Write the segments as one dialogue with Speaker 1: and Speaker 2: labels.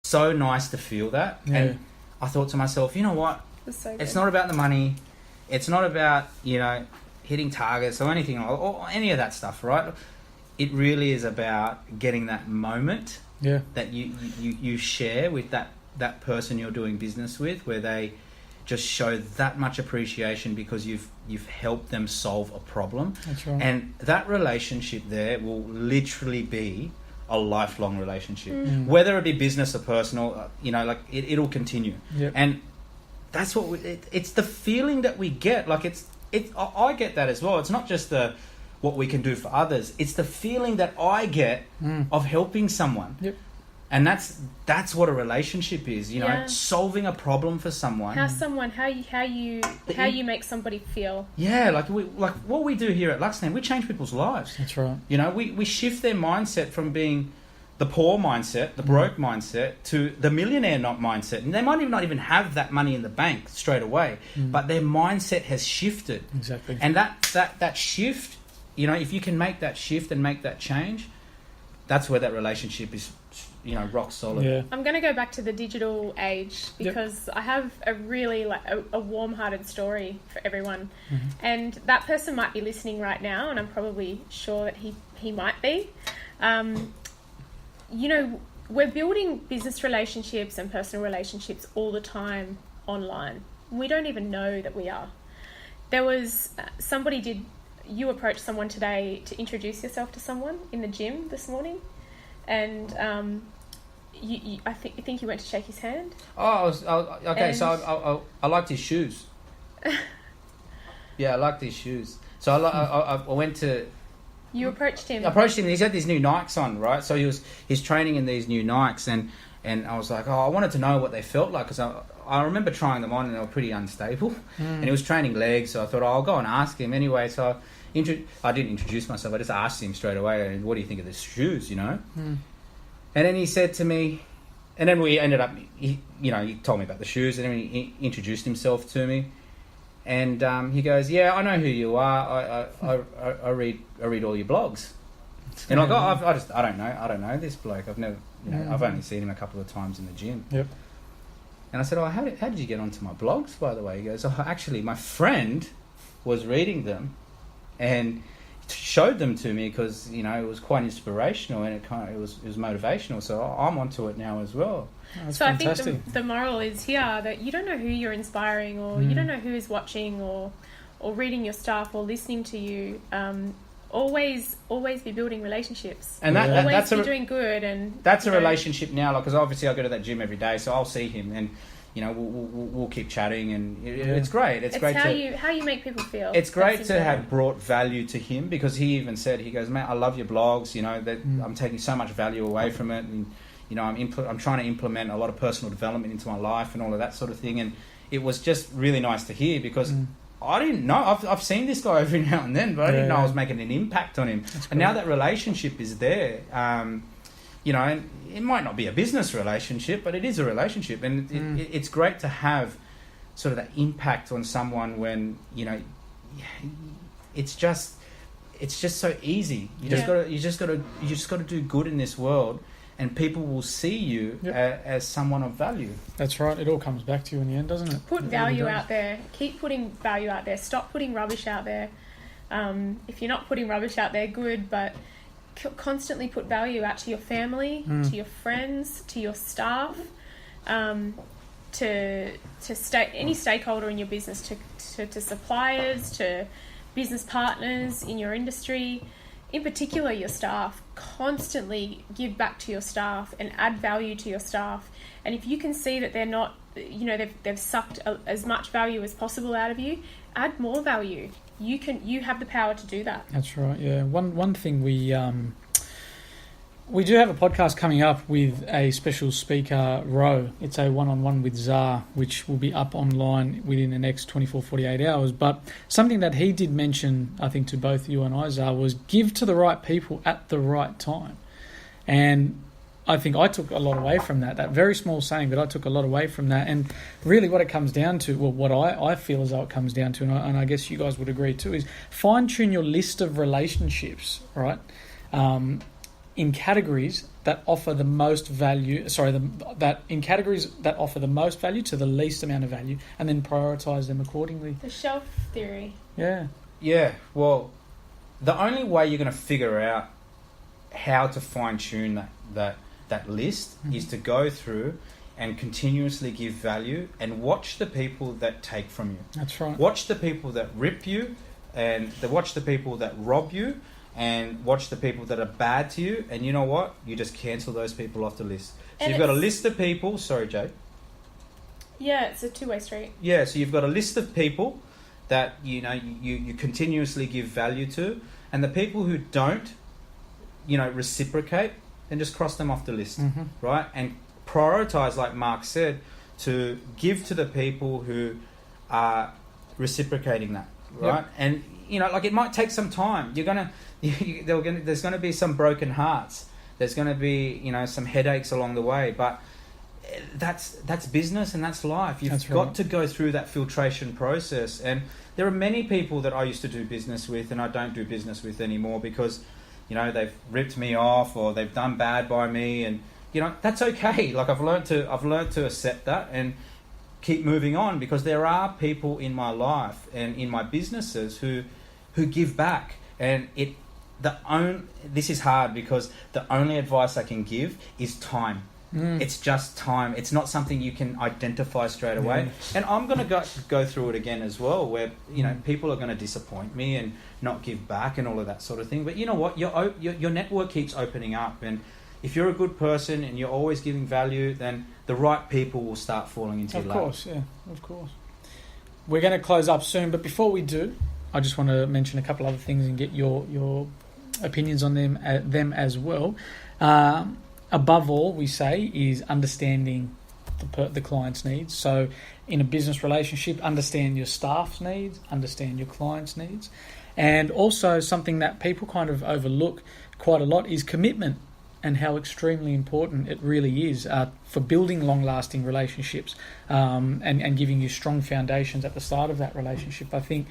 Speaker 1: so nice to feel that.
Speaker 2: Yeah.
Speaker 1: And I thought to myself, you know what? It's not about the money. It's not about, hitting targets or anything or any of that stuff, right? It really is about getting that moment that you share with that person you're doing business with, where they just show that much appreciation because you've helped them solve a problem.
Speaker 2: That's right.
Speaker 1: And that relationship there will literally be a lifelong relationship, whether it be business or personal. It'll continue.
Speaker 2: Yep.
Speaker 1: And that's what it's the feeling that we get. Like I get that as well. It's not just what we can do for others. It's the feeling that I get of helping someone.
Speaker 2: Yep.
Speaker 1: And that's what a relationship is, solving a problem for someone.
Speaker 3: How you make somebody feel.
Speaker 1: Yeah, like what we do here at Luxland, we change people's lives.
Speaker 2: That's right.
Speaker 1: We shift their mindset from being the poor mindset, the broke mindset, to the millionaire mindset. And they might not even have that money in the bank straight away, but their mindset has shifted.
Speaker 2: Exactly.
Speaker 1: And that shift, if you can make that shift and make that change, that's where that relationship is, rock solid.
Speaker 2: Yeah.
Speaker 3: I'm going to go back to the digital age because I have a really a warm-hearted story for everyone.
Speaker 2: Mm-hmm.
Speaker 3: And that person might be listening right now, and I'm probably sure that he might be. We're building business relationships and personal relationships all the time online. We don't even know that we are. There was you approached someone today to introduce yourself to someone in the gym this morning, and I think you went to shake his hand.
Speaker 1: Okay. So I liked his shoes. Yeah, I liked his shoes. So I went to.
Speaker 3: You approached him.
Speaker 1: I approached him, and he's got these new Nikes on, right? So he's training in these new Nikes, and I was like, I wanted to know what they felt like, because I remember trying them on and they were pretty unstable. And he was training legs, so I thought, I'll go and ask him anyway. So I didn't introduce myself. I just asked him straight away, what do you think of the shoes, And then he said to me, and then we ended up, he told me about the shoes, and then he introduced himself to me. And he goes, yeah, I know who you are. I read all your blogs. And I don't know this bloke. I've never, I've only seen him a couple of times in the gym.
Speaker 2: Yep.
Speaker 1: And I said, how did you get onto my blogs, by the way? He goes, actually, my friend was reading them and showed them to me because, it was quite inspirational and it was motivational. So I'm onto it now as well.
Speaker 2: That's
Speaker 3: so
Speaker 2: fantastic.
Speaker 3: I think the moral is here that you don't know who you're inspiring, or you don't know who is watching or reading your stuff or listening to you. Always be building relationships,
Speaker 1: and
Speaker 3: that's doing good, and
Speaker 1: that's a relationship now. Because obviously I go to that gym every day, so I'll see him, and we'll keep chatting, and it's great. It's great
Speaker 3: how you make people feel.
Speaker 1: It's great to have brought value to him, because he even said, he goes, "Man, I love your blogs. That I'm taking so much value away from it, and I'm trying to implement a lot of personal development into my life and all of that sort of thing." And it was just really nice to hear, because I didn't know. I've seen this guy every now and then, but I didn't know I was making an impact on him. And now that relationship is there, and it might not be a business relationship, but it is a relationship, and it's great to have sort of that impact on someone when it's just so easy. You just got to do good in this world, and people will see you as someone of value.
Speaker 2: That's right. It all comes back to you in the end, doesn't it?
Speaker 3: Put value out there. Keep putting value out there. Stop putting rubbish out there. If you're not putting rubbish out there, good, but constantly put value out to your family, to your friends, to your staff, to any stakeholder in your business, to suppliers, to business partners in your industry. In particular, your staff. Constantly give back to your staff and add value to your staff. And if you can see that they're not, they've sucked as much value as possible out of you, add more value. You have the power to do that.
Speaker 2: That's right. Yeah. One thing we do have a podcast coming up with a special speaker, Ro. It's a one-on-one with Zar, which will be up online within the next 24, 48 hours. But something that he did mention, I think, to both you and I, Zar, was give to the right people at the right time. And I think I took a lot away from that very small saying, but I took a lot away from that. And really what it comes down to, well, what I feel as though it comes down to, and I guess you guys would agree too, is fine-tune your list of relationships, right? In categories that offer the most value. That in categories that offer the most value to the least amount of value, and then prioritize them accordingly.
Speaker 3: The shelf theory.
Speaker 2: Yeah.
Speaker 1: Yeah. Well, the only way you're going to figure out how to fine tune that list is to go through and continuously give value and watch the people that take from you.
Speaker 2: That's right.
Speaker 1: Watch the people that rip you, and watch the people that rob you, and watch the people that are bad to you. And you know what? You just cancel those people off the list. So
Speaker 3: And
Speaker 1: you've got a list of people. Sorry, Jade.
Speaker 3: Yeah, it's a two-way street.
Speaker 1: Yeah, so you've got a list of people that you continuously give value to, and the people who don't, reciprocate, then just cross them off the list, right? And prioritize, like Mark said, to give to the people who are reciprocating that, right?
Speaker 2: Yep.
Speaker 1: And it might take some time. There's going to be some broken hearts. There's going to be some headaches along the way, but that's business and that's life. You've got to go through that filtration process. And there are many people that I used to do business with and I don't do business with anymore because they've ripped me off or they've done bad by me, and that's okay. Like I've learned to accept that and keep moving on, because there are people in my life and in my businesses who give back. And this is hard because the only advice I can give is time. It's just time. It's not something you can identify straight away. And I'm going to go through it again as well, where people are going to disappoint me and not give back and all of that sort of thing. But you know what? Your network keeps opening up, and if you're a good person and you're always giving value, then the right people will start falling into your lap.
Speaker 2: Of course, yeah, of course. We're going to close up soon, but before we do, I just want to mention a couple other things and get your opinions on them as well. Above all, we say, is understanding the client's needs. So in a business relationship, understand your staff's needs, understand your client's needs. And also something that people kind of overlook quite a lot is commitment, and how extremely important it really is for building long-lasting relationships and giving you strong foundations at the start of that relationship. I think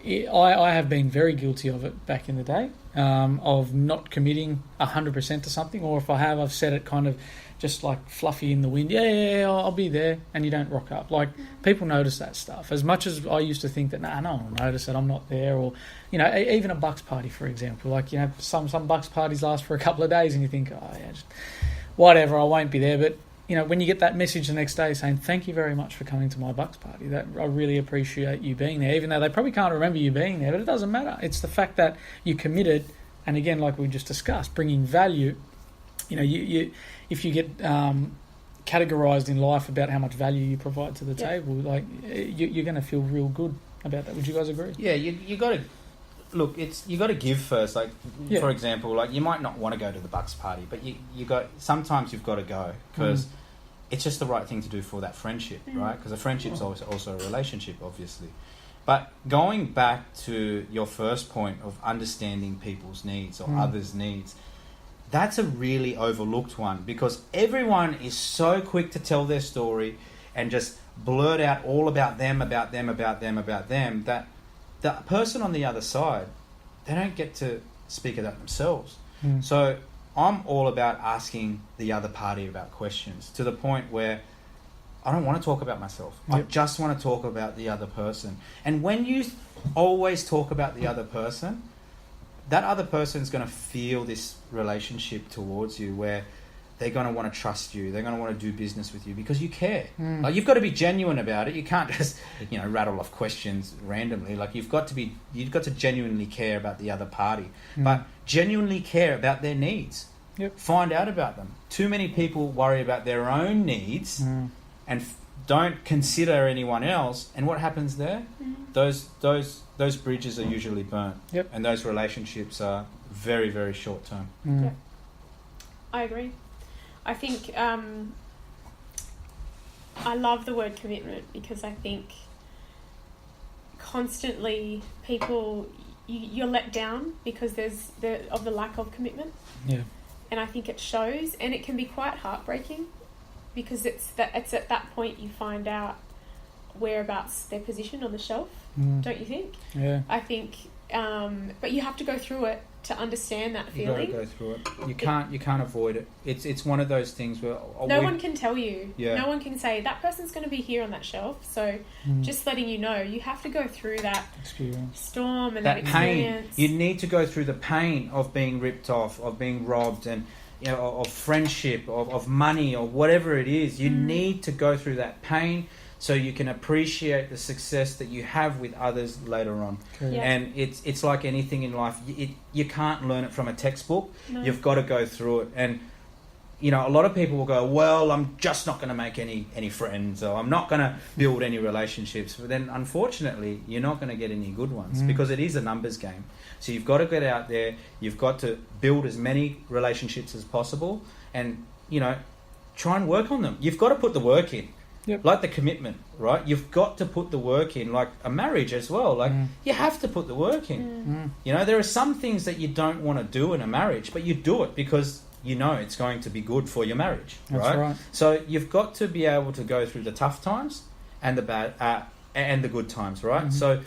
Speaker 2: I have been very guilty of it back in the day, of not committing 100% to something, or if I have, I've said it kind of just like fluffy in the wind. Yeah, I'll be there, and you don't rock up. Like, people notice that stuff. As much as I used to think that, no one will notice that I'm not there, or even a Bucks party, for example. Like, some Bucks parties last for a couple of days, and you think, just whatever, I won't be there. But when you get that message the next day saying, thank you very much for coming to my Bucks party, that I really appreciate you being there, even though they probably can't remember you being there, but it doesn't matter. It's the fact that you committed, and again, like we just discussed, bringing value. You if you get categorized in life about how much value you provide to the table, like you're going to feel real good about that. Would you guys agree?
Speaker 1: Yeah, you got to look. You got to give first. Like for example, like you might not want to go to the Bucks party, but sometimes you've got to go because it's just the right thing to do for that friendship, right? Because a friendship's also a relationship, obviously. But going back to your first point of understanding people's needs or others' needs, that's a really overlooked one, because everyone is so quick to tell their story and just blurt out all about them, that the person on the other side, they don't get to speak of that themselves. So I'm all about asking the other party about questions, to the point where I don't want to talk about myself. I just want to talk about the other person. And when you always talk about the other person, that other person's going to feel this relationship towards you, where they're going to want to trust you. They're going to want to do business with you because you care. Like, you've got to be genuine about it. You can't just, rattle off questions randomly. Like, you've got to genuinely care about the other party, but genuinely care about their needs. Find out about them. Too many people worry about their own needs and don't consider anyone else. And what happens there? Those bridges are usually burnt. And those relationships are very, very short term.
Speaker 3: I agree. I think I love the word commitment, because I think constantly people, you're let down because there's the lack of commitment. And I think it shows, and it can be quite heartbreaking, because it's at that point you find out whereabouts they're positioned on the shelf. Don't you think? I think, but you have to go through it to understand that
Speaker 1: You got to
Speaker 3: feeling.
Speaker 1: go through it. You can't avoid it. It's one of those things where
Speaker 3: No one can tell you.
Speaker 1: Yeah.
Speaker 3: No one can say that person's going to be here on that shelf. So just letting you know, you have to go through that
Speaker 2: Experience.
Speaker 3: storm and
Speaker 1: that
Speaker 3: that
Speaker 1: pain.
Speaker 3: experience.
Speaker 1: You need to go through the pain of being ripped off, of being robbed, and of friendship, of money, or whatever it is. You need to go through that pain so you can appreciate the success that you have with others later on.
Speaker 2: Correct.
Speaker 3: Yeah.
Speaker 1: And it's like anything in life. You can't learn it from a textbook.
Speaker 3: No.
Speaker 1: You've got to go through it. And a lot of people will go, well, I'm just not going to make any friends, or I'm not going to build any relationships. But then, unfortunately, you're not going to get any good ones because it is a numbers game. So you've got to get out there. You've got to build as many relationships as possible, and try and work on them. You've got to put the work in.
Speaker 2: Yep.
Speaker 1: Like the commitment, right? You've got to put the work in, like a marriage as well. Like you have to put the work in. There are some things that you don't want to do in a marriage, but you do it because it's going to be good for your marriage,
Speaker 2: That's right.
Speaker 1: So you've got to be able to go through the tough times and the bad and the good times, right? So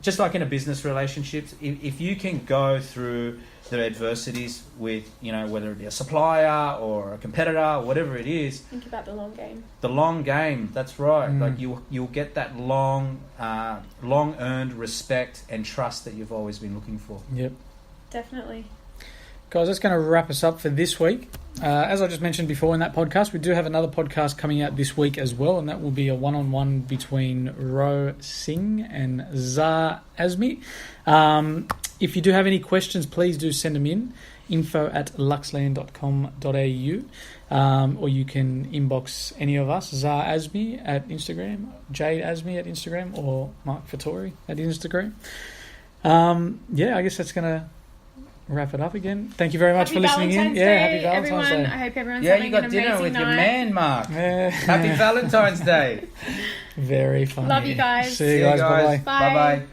Speaker 1: just like in a business relationships, if you can go through the adversities with, whether it be a supplier or a competitor, or whatever it is.
Speaker 3: Think about the long game.
Speaker 1: The long game, that's right. Like you'll get that long earned respect and trust that you've always been looking for.
Speaker 2: Yep.
Speaker 3: Definitely.
Speaker 2: Guys, that's going to wrap us up for this week. As I just mentioned before in that podcast, we do have another podcast coming out this week as well, and that will be a one-on-one between Ro Singh and Zar Azmi. If you do have any questions, please do send them in, info@luxland.com.au, or you can inbox any of us, Zar Azmi at Instagram, Jade Azmi at Instagram, or Mark Fattori at Instagram. I guess that's going to wrap it up again. Thank you very much
Speaker 3: Happy
Speaker 2: for listening
Speaker 3: Valentine's
Speaker 2: in.
Speaker 3: Day,
Speaker 2: Happy Valentine's
Speaker 3: everyone.
Speaker 2: Day.
Speaker 3: I hope everyone's
Speaker 1: Yeah,
Speaker 3: having
Speaker 1: you got
Speaker 3: an
Speaker 1: dinner
Speaker 3: amazing
Speaker 1: with
Speaker 3: night.
Speaker 1: your man, Mark.
Speaker 2: Yeah.
Speaker 1: Happy Valentine's Day.
Speaker 2: Very funny.
Speaker 3: Love you guys.
Speaker 2: See you guys. Bye-bye.
Speaker 3: Bye.
Speaker 1: Bye-bye.